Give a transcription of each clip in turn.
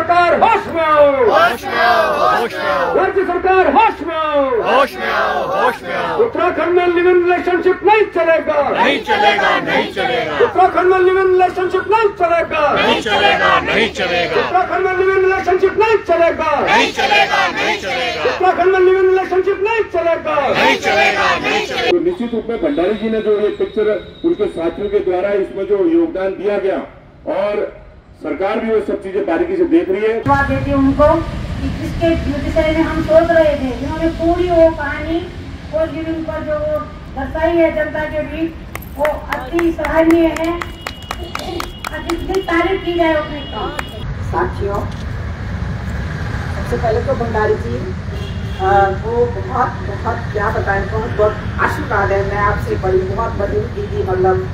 सरकार होश में आओ, होश में आओ, होश में आओ, राज्य सरकार होश में आओ, होश में आओ, होश में आओ। उत्तराखंड में लिव इन रिलेशनशिप नहीं चलेगा, नहीं चलेगा, नहीं चलेगा, उत्तराखंड में लिव इन रिलेशनशिप नहीं चलेगा, नहीं चलेगा, नहीं चलेगा, उत्तराखंड में लिव इन रिलेशनशिप नहीं चलेगा, नहीं चलेगा, नहीं चलेगा, उत्तराखंड में लिव इन रिलेशनशिप नहीं चलेगा, नहीं चलेगा, नहीं चलेगा। तो निश्चित रूप में भंडारी जी ने जो ये पिक्चर उनके साथियों के द्वारा इसमें जो योगदान दिया गया और सरकार भी वो सब चीजें बारीकी से देख रही है। देती उनको कि जिसके विषय में हम सोच रहे थे, जिन्होंने पूरी वो कहानी और लिविंग पर जो वो दर्शाई है जनता के बीच, वो अति सराहनीय है। जितनी तारीफ की जाए उतनी कम। साथियों, सबसे पहले तो भंडारी जी वो बहुत क्या बताएं, बहुत आशीर्वाद है। मैं आपसे बड़ी बहुत बड़ी दीदी, मतलब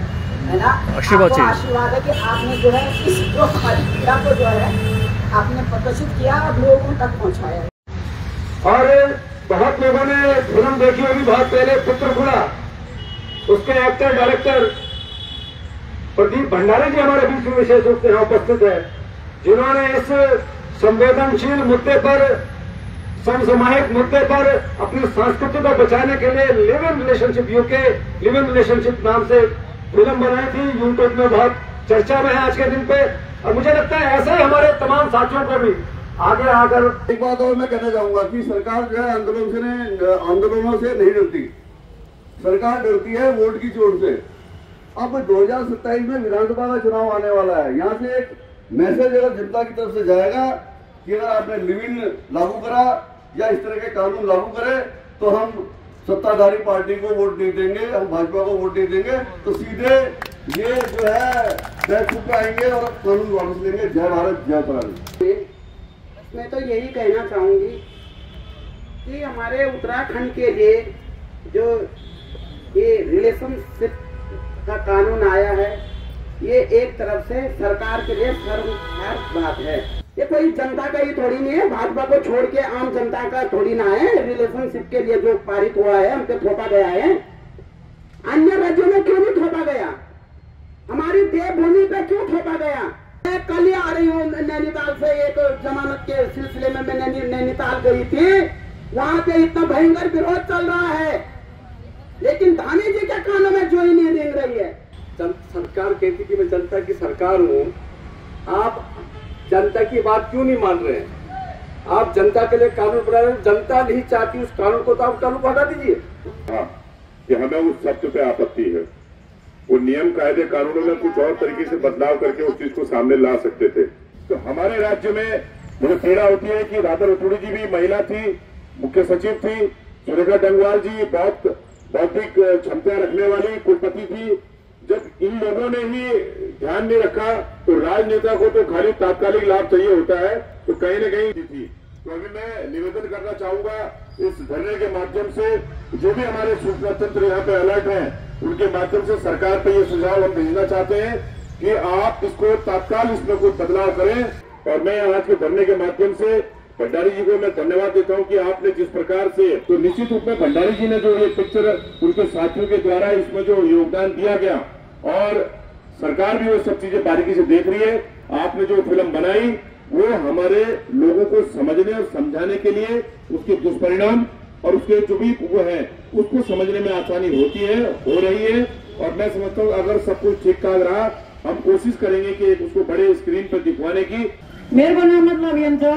है ना, आशीर्वाद है कि आपने जो है इस जो हमारी पीड़ा को जो है आपने प्रदर्शित किया और लोगों तक पहुंचाया। और बहुत लोगों ने फिल्म देखी होगी बहुत पहले, पुत्रपुरा, उसके एक्टर डायरेक्टर प्रदीप भंडारी जी हमारे बीच में विशेष रूप से यहाँ उपस्थित है, जिन्होंने इस संवेदनशील मुद्दे पर, समसामयिक मुद्दे पर अपनी संस्कृति को बचाने के लिए live in relationship UK live in relationship नाम से फिल्म बनाई थी। यूट्यूब में बहुत चर्चा में है आज के दिन पे, और मुझे लगता है ऐसे ही हमारे तमाम साथियों को भी आगे आकर। एक बात और मैं कहना चाहूंगा कि सरकार जो है आंदोलनों से नहीं डरती, सरकार डरती है वोट की चोट से। अब 2027 में विधानसभा का चुनाव आने वाला है, यहाँ से एक मैसेज अगर जनता की तरफ से जाएगा कि अगर आपने लिव इन लागू करा या इस तरह के कानून लागू करे तो हम सत्ताधारी पार्टी को वोट नहीं देंगे, हम भाजपा को वोट नहीं देंगे, तो सीधे ये जो है फेसबुक पे आएंगे और कानून वापस लेंगे। जय भारत, जय प्रधानमंत्री। मैं तो यही कहना चाहूंगी कि हमारे उत्तराखंड के लिए जो ये रिलेशनशिप का कानून आया है, ये एक तरफ से सरकार के लिए सर्वसाधारण बात है। ये कोई जनता का ही थोड़ी नहीं है, भाजपा को छोड़ के आम जनता का थोड़ी ना है। रिलेशनशिप के लिए जो पारित हुआ है, हम पे थोपा गया है। अन्य राज्यों में क्यों नहीं थोपा गया? हमारी देवभूमि पे क्यों थोपा गया? मैं कल ही आ रही हूँ नैनीताल से, एक जमानत के सिलसिले में मैं नैनीताल गई थी। वहां पे इतना भयंकर विरोध चल रहा है, लेकिन धामी जी के कानों में जो ही नहीं रेंग रही है। सरकार कहती कि मैं जनता की सरकार हूँ, आप जनता की बात क्यों नहीं मान रहे हैं? आप जनता के लिए कानून बना रहे हैं, जनता नहीं चाहती उस कानून को, तो आप कानून को हटा दीजिए। हाँ, कि हमें उस सत्य पे आपत्ति है। वो नियम कायदे कानूनों में कुछ और तरीके से बदलाव करके उस चीज को सामने ला सकते थे। तो हमारे राज्य में मुझे पीड़ा होती है कि राधा रतूड़ी जी भी महिला थी, मुख्य सचिव थी, सुरेखा डंगवाल जी बहुत बौद्धिक क्षमता रखने वाली कुलपति थी। जब इन लोगों ने ही ध्यान नहीं रखा तो राजनेता को तो खाली तात्कालिक लाभ चाहिए होता है, तो कहीं न कहीं थी। तो अभी मैं निवेदन करना चाहूंगा इस धरने के माध्यम से, जो भी हमारे सूचना तंत्र यहाँ पे अलर्ट हैं, उनके माध्यम से सरकार पे ये सुझाव हम भेजना चाहते हैं कि आप इसको तत्काल इसमें कोई बदलाव करें। और मैं आज के धरने के माध्यम से भंडारी जी को मैं धन्यवाद देता हूं कि आपने जिस प्रकार से, तो निश्चित रूप में भंडारी जी ने जो ये पिक्चर उनके साथियों के द्वारा इसमें जो योगदान दिया गया और सरकार भी वो सब चीजें बारीकी से देख रही है। आपने जो फिल्म बनाई वो हमारे लोगों को समझने और समझाने के लिए, उसके दुष्परिणाम और उसके जो भी वो है उसको समझने में आसानी होती है, हो रही है। और मैं समझता हूँ अगर सब कुछ ठीक ठाक रहा, हम कोशिश करेंगे कि उसको बड़े स्क्रीन पर दिखवाने की। मेरे को ना मतलब ये था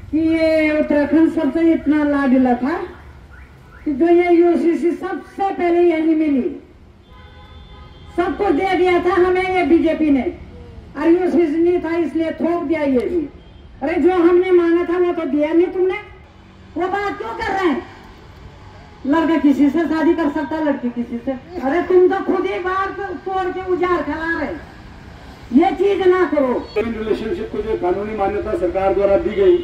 कि ये उत्तराखंड सबसे इतना लाडला था कि जो ये यूसीसी सबसे पहले यही मिली, सब कुछ दे दिया था हमें ये बीजेपी ने, और यूसीसी नहीं था इसलिए थोप दिया ये भी। अरे जो हमने मांगा था वो तो दिया नहीं तुमने, वो बात क्यों कर रहे हैं? लड़का किसी से शादी कर सकता, लड़की किसी से। अरे तुम तो खुद ही बात तोड़ के उजाड़ फैला रहे, ये चीज ना करो। रिलेशनशिप को जो कानूनी मान्यता सरकार द्वारा दी गई,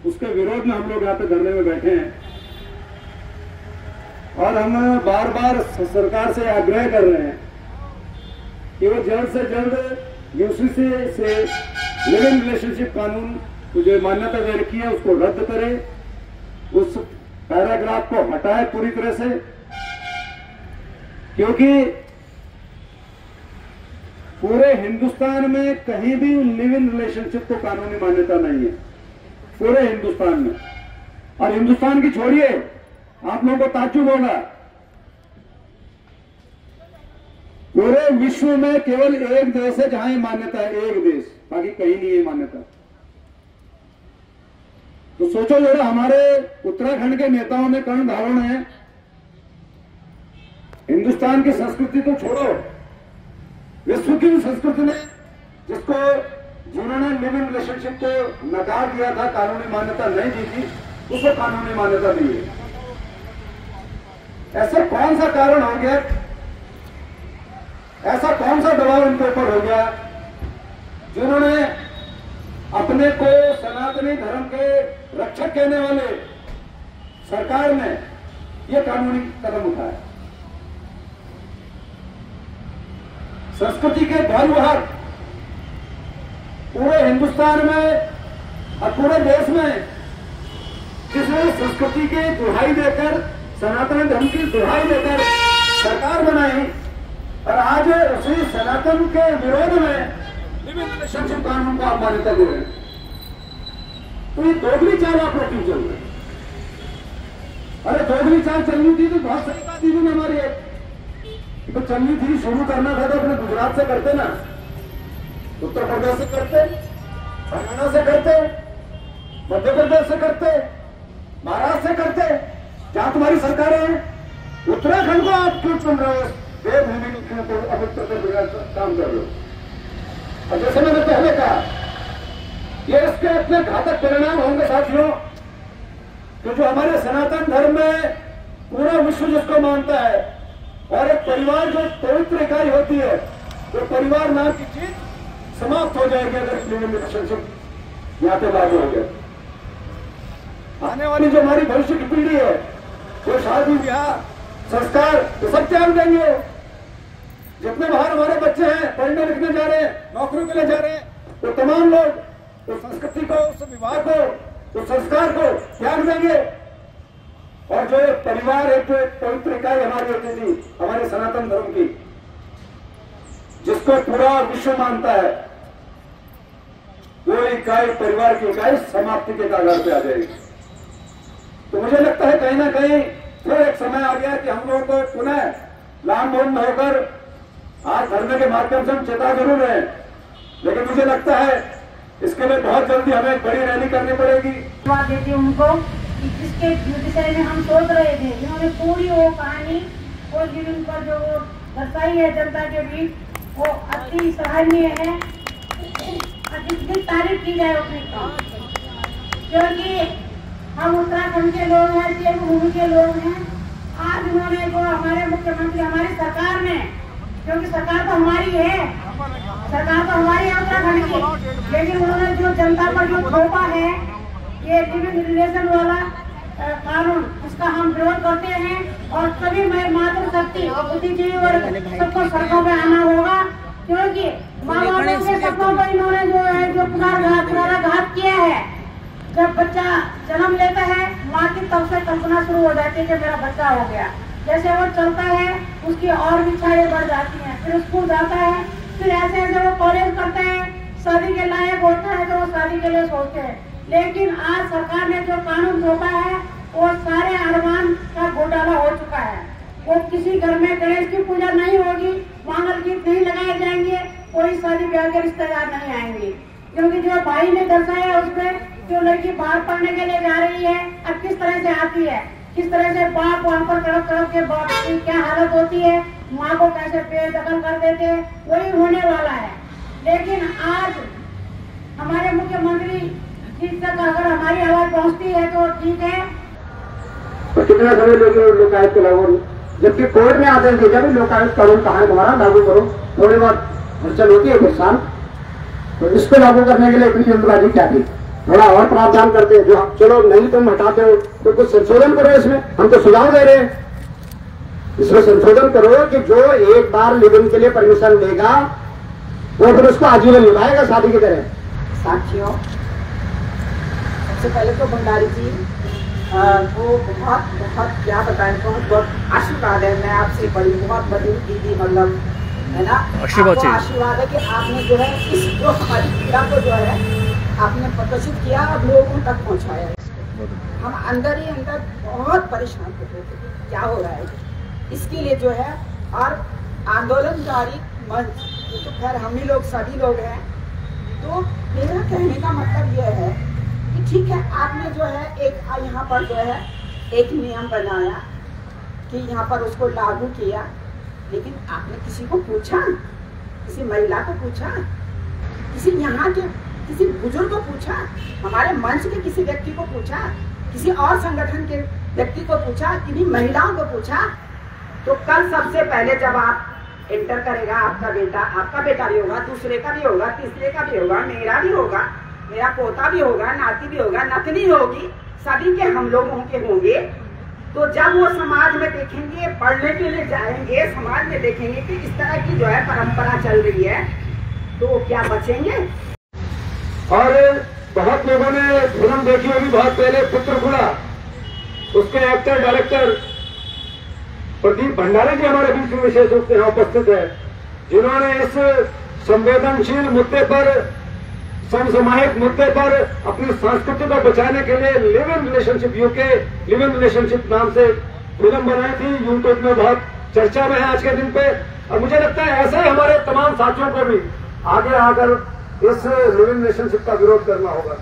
उसके विरोध में हम लोग यहाँ पे धरने में बैठे हैं और हम बार बार सरकार से आग्रह कर रहे हैं कि वो जल्द से जल्द यूसीसी से लिव इन रिलेशनशिप कानून को जो मान्यता दे रखी है उसको रद्द करे, उस पैराग्राफ को हटाए पूरी तरह से, क्योंकि पूरे हिंदुस्तान में कहीं भी लिव इन रिलेशनशिप को कानूनी मान्यता नहीं है, पूरे हिंदुस्तान में। और हिंदुस्तान की छोड़िए, आप लोगों को ताज्जुब होगा, पूरे विश्व में केवल एक देश है जहां ये मान्यता है, एक देश, बाकी कहीं नहीं है मान्यता। तो सोचो जरा, हमारे उत्तराखंड के नेताओं ने कर्ण धारण है, हिंदुस्तान की संस्कृति तो छोड़ो, विश्व की संस्कृति ने जिन्होंने लिव इन रिलेशनशिप को नकार दिया था, कानूनी मान्यता नहीं दी थी, उसको कानूनी मान्यता दी है। ऐसा कौन सा कारण हो गया, ऐसा कौन सा दबाव उनके ऊपर हो गया जिन्होंने अपने को सनातनी धर्म के रक्षक कहने वाले सरकार ने यह कानूनी कदम उठाया। संस्कृति के ध्वजवाहक पूरे हिंदुस्तान में और पूरे देश में, जिसने संस्कृति की दुहाई देकर, सनातन धर्म की दुहाई देकर सरकार बनाई, और आज उसी सनातन के विरोध में लिव इन रिलेशनशिप कानून को आप मान्यता दे रहे हैं। तो ये दोगली चाल आप लोग क्यों चल रहे हैं? अरे दोगली चाल चलनी थी तो बहुत सही बात थी ना, हमारी तो चलनी थी, शुरू करना था तो अपने गुजरात से करते ना, उत्तर प्रदेश से करते, हरियाणा से करते, मध्य प्रदेश से करते, महाराष्ट्र से करते, जहां तुम्हारी सरकारें हैं। उत्तराखंड को आप क्यों चुन रहे हो? देवभूमि को अभित्र काम कर रहे हो। और जैसे मैंने पहले कहा, ये इसके अपने घातक परिणाम होंगे साथियों, कि जो हमारे सनातन धर्म में पूरा विश्व जिसको मानता है, और एक परिवार जो पवित्र इकाई होती है, तो परिवार नाम की चीज समाप्त हो जाएगी अगर लिव इन रिलेशनशिप यहां पे लागू हो गया। आने वाली जो हमारी भविष्य की पीढ़ी है, वो शादी ब्याह संस्कार तो सब त्याग देंगे। जितने बाहर हमारे बच्चे हैं, पढ़ने लिखने जा रहे हैं, नौकरी के लिए जा रहे हैं, तो तमाम लोग उस संस्कृति को, उस विवाह को, उस संस्कार को त्याग देंगे। और जो परिवार एक पवित्र इकाई हमारी होती थी, हमारे सनातन धर्म की, जिसको पूरा विश्व मानता है, वो इकाई, परिवार की इकाई समाप्ति के कगार पे आ जाएगी। तो मुझे लगता है कहीं ना कहीं फिर एक समय आ गया कि हम लोगों को पुनः लामबंद होकर आज धरने के माध्यम से हम चेता जरूर रहे, लेकिन मुझे लगता है इसके लिए बहुत जल्दी हमें एक बड़ी रैली करनी पड़ेगी। देती उनको कि जिसके विषय में हम सोच रहे थे, इन्होंने पूरी वो कहानी, वो जीवन पर जो वो दर्शाई है जनता के बीच, वो अति सराहनीय है, जितनी तारीफ की जाए उतनी कम। क्योंकि हम उत्तराखंड के लोग हैं, देवभूमि के लोग हैं। आज उन्होंने जो हमारे मुख्यमंत्री, हमारी सरकार ने, क्योंकि सरकार तो हमारी है, सरकार तो हमारी है उत्तराखंड की, लेकिन उन्होंने जो जनता पर जो थोपा है, ये लिव इन रिलेशन वाला कानून, इसका हम विरोध करते हैं। और सभी मातृ शक्ति बुद्धिजीवी वर्ग सबको सड़कों पे आना होगा, क्योंकि माँ बापों के सपनों पर इन्होंने जो है जो पुनराघात किया है। जब बच्चा जन्म लेता है, माँ की तब से कल्पना शुरू हो जाती है कि मेरा बच्चा हो गया। जैसे वो चलता है, उसकी और भी इच्छाएं बढ़ जाती हैं, फिर स्कूल जाता है, फिर ऐसे ऐसे वो कॉलेज करते हैं, शादी के लायक होता है तो वो शादी के लिए सोचते हैं। लेकिन आज सरकार ने जो कानून थोपा है, वो सारे अरमान का घोटाला हो चुका है। वो किसी घर में गणेश की पूजा नहीं होगी, मांगल गीत नहीं लगाए जाएंगे, कोई शादी ब्याह के रिश्तेदार नहीं आएंगे। क्योंकि जो भाई ने दर्शाया उसमें, जो लड़की बाहर पढ़ने के लिए जा रही है, अब किस तरह से आती है, किस तरह से बाप वहाँ पर तड़प तड़प के बाप की क्या हालत होती है, माँ को कैसे बेदखल कर देते हैं, वही होने वाला है। लेकिन आज हमारे मुख्यमंत्री जी तक अगर हमारी आवाज पहुँचती है तो ठीक है। तो कितना समय लेके लोकायुक्त को लागू, जबकि कोर्ट ने आदेश दिया भी लोकायुक्त कानून कहा है तुम्हारा, लागू करो। थोड़ी बहुत हलचल होती है किसान, तो इसको लागू करने के लिए इतनी जल्दबाजी क्या थी? थोड़ा और प्रावधान करते, जो चलो नहीं तुम हटाते हो तो कुछ संशोधन करो इसमें, हम तो सुझाव दे रहे हैं। इसमें संशोधन करो कि जो एक बार लिव इन के लिए परमिशन लेगा वो फिर उसको आजीवन निभाएगा शादी की तरह। साथियों, सबसे पहले तो भंडारी जी वो बहुत बहुत क्या बताएं, बहुत बहुत आशीर्वाद है। मैं आपसे बड़ी बहुत बड़ी दीदी, मतलब है ना। आपको आशीर्वाद है कि आपने जो है इस जो हमारी पीड़ा को जो है आपने प्रदर्शित किया और लोगों तक पहुंचाया इसको। हम अंदर ही अंदर बहुत परेशान होते थे कि क्या हो रहा है इसके लिए जो है। और आंदोलनकारी मंच ये तो खैर हम ही लोग सभी लोग हैं। तो मेरा कहने का मतलब यह है कि ठीक है आपने जो है एक यहाँ पर जो है एक नियम बनाया कि यहाँ पर उसको लागू किया, लेकिन आपने किसी को पूछा, किसी महिला को पूछा, किसी यहाँ के किसी बुजुर्ग को पूछा, हमारे मंच के किसी व्यक्ति को पूछा, किसी और संगठन के व्यक्ति को पूछा, किन्हीं महिलाओं को पूछा? तो कल सबसे पहले जब आप एंटर करेगा आपका बेटा भी होगा, दूसरे का भी होगा, तीसरे का भी होगा, मेरा भी होगा, मेरा पोता भी होगा, नाती भी होगा, नतनी होगी, सभी के हम लोगों के होंगे। तो जब वो समाज में देखेंगे, पढ़ने के लिए जाएंगे, समाज में देखेंगे कि इस तरह की जो है परंपरा चल रही है, तो क्या बचेंगे? और बहुत लोगों ने फिल्म देखी होगी बहुत पहले, पुत्रखुड़ा, उसके एक्टर डायरेक्टर प्रदीप भंडारे जी हमारे बीच में विशेष रूप से यहाँ उपस्थित है, जिन्होंने इस संवेदनशील मुद्दे पर, समसामयिक मुद्दे पर अपनी संस्कृति को बचाने के लिए live in relationship UK live in relationship नाम से फिल्म बनाई थी। यूट्यूब में बहुत चर्चा में है आज के दिन पे। और मुझे लगता है ऐसे ही हमारे तमाम साथियों को भी आगे आकर इस लिव इन रिलेशनशिप का विरोध करना होगा।